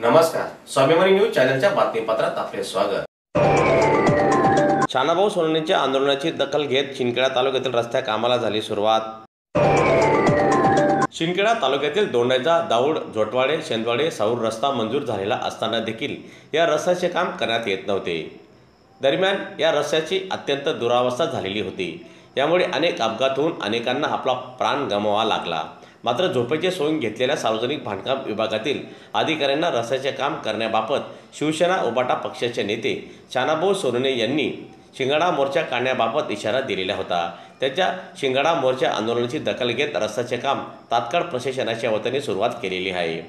नमस्कार, स्वाभिमानी न्यूज चॅनलच्या बातमीपत्रात आपले स्वागत। शानाभाऊ सोनवणेंच्या आंदोलनाची दखल घेत शिंदखेडा तालुक्यातील रस्त्या कामाला झाली सुरुवात। शिंदखेडा तालुक्यातील दोंडाईचा दाऊड जोटवाडे शेंदवाडे साऊर रस्ता मंजूर झालेला असताना देखील या रस्त्याचे काम करण्यात येत नव्हते। दरम्यान या रस्त्याची अत्यंत दुरावस्था झालेली होती। यामुळे अनेक अपघात होऊन अनेकांना आपला प्राण गमवावा लागला। मात्र झोपेचे सोंग घेतलेल्या सार्वजनिक बांधकाम विभागातील अधिकाऱ्यांना रस्त्याचे काम करण्याबाबत शिवसेना उबाटा पक्षाचे नेते शानाभाऊ सोनवणे यांनी शिंगाडा मोर्चा काढण्याबाबत इशारा दिलेला होता। त्याच्या शिंगाडा मोर्चा आंदोलनाची दखल घेत रस्त्याचे काम तात्काळ प्रशासनाच्या वतीने सुरुवात केलेली आहे।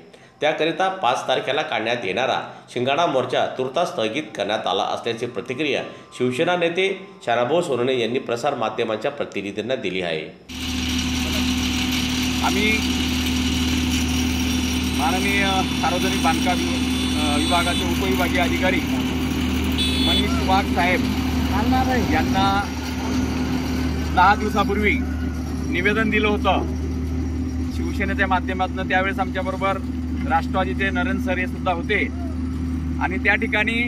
त्याकरिता 5 तारखेला काढण्यात येणारा शिंगाडा मोर्चा तुर्तास स्थगित करण्यात आला असल्याची प्रतिक्रिया शिवसेना नेते शानाभाऊ सोनवणे यांनी प्रसार माध्यमांच्या प्रतिनिधींना दिली आहे। आम्ही माननीय सार्वजनिक बांधकाम विभागाचे उपविभागीय अधिकारी मनीष वाघ साहेब यांना 10 दिवसापूर्वी निवेदन दिलं होतं शिवसेनेच्या माध्यमातून। त्यावेळेस आमच्याबरोबर राष्ट्रवादीचे नरेंद्र सर हे सुद्धा होते आणि त्या ठिकाणी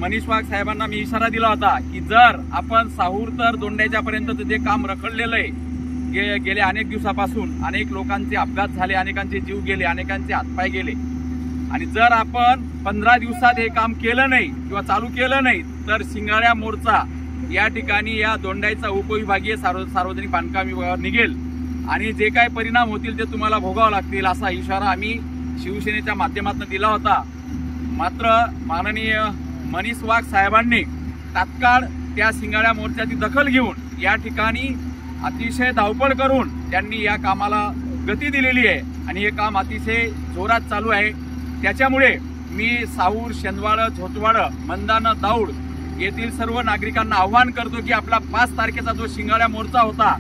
मनीष वाघ साहेबांना मी इशारा दिला होता की जर आपण साहूर तर दोंड्याच्यापर्यंत जे काम रखडलेलं आहे, गेले अनेक दिवसापासून अनेक लोकांचे अपघात झाले, अनेकांचे जीव गेले, अनेकांचे हातपाय गेले आणि जर आपण 15 दिवसात हे काम केलं नाही किंवा चालू केलं नाही तर शिंगाड्या मोर्चा या ठिकाणी या दोंडाईचा उपविभागीय सार्वजनिक बांधकाम विभागावर निघेल आणि जे काही परिणाम होतील ते तुम्हाला भोगावं लागतील असा इशारा आम्ही शिवसेनेच्या माध्यमातून दिला होता। मात्र माननीय मनीष वाघ साहेबांनी तात्काळ त्या शिंगाड्या मोर्चाची दखल घेऊन या ठिकाणी अतिशय धावपळ करून त्यांनी या कामाला गती दिलेली आहे आणि हे काम अतिशय जोरात चालू आहे। त्याच्यामुळे मी साऊर शेंदवाड झोटवाड मंदान दाऊड येथील सर्व नागरिकांना आवाहन करतो की आपला 5 तारखेचा जो शिंगाड्या मोर्चा होता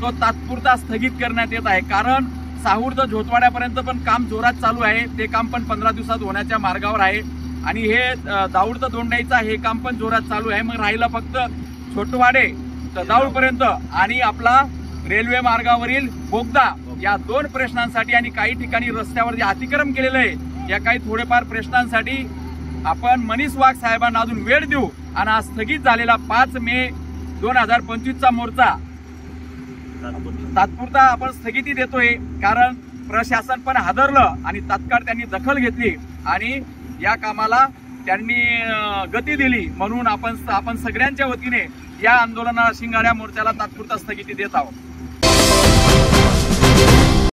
तो तात्पुरता स्थगित करण्यात येत आहे। कारण साऊर तर झोटवाड्यापर्यंत पण काम जोरात चालू आहे, ते काम पण 15 दिवसात होण्याच्या मार्गावर आहे आणि हे दाऊड तर दोंडाईचा हे काम पण जोरात चालू आहे। मग राहिलं फक्त छोटवाडे दाऊडपर्यंत आणि आपला रेल्वे मार्गावरील बोगदा या 2 प्रश्नांसाठी आणि काही ठिकाणी रस्त्यावर जे अतिक्रमण केलेलं आहे या काही थोडेफार प्रश्नांसाठी आपण मनीष वाघ साहेबांना अजून वेळ देऊ आणि आज स्थगित झालेला 5 मे 2025चा मोर्चा तात्पुरता आपण स्थगिती देतोय। कारण प्रशासन पण हादरलं आणि तात्काळ त्यांनी दखल घेतली आणि या कामाला त्यांनी गती दिली। म्हणून आपण सगळ्यांच्या वतीने या आंदोलनाला शिंगाड्या मोर्चाला तात्पुरता स्थगिती देत आहोत।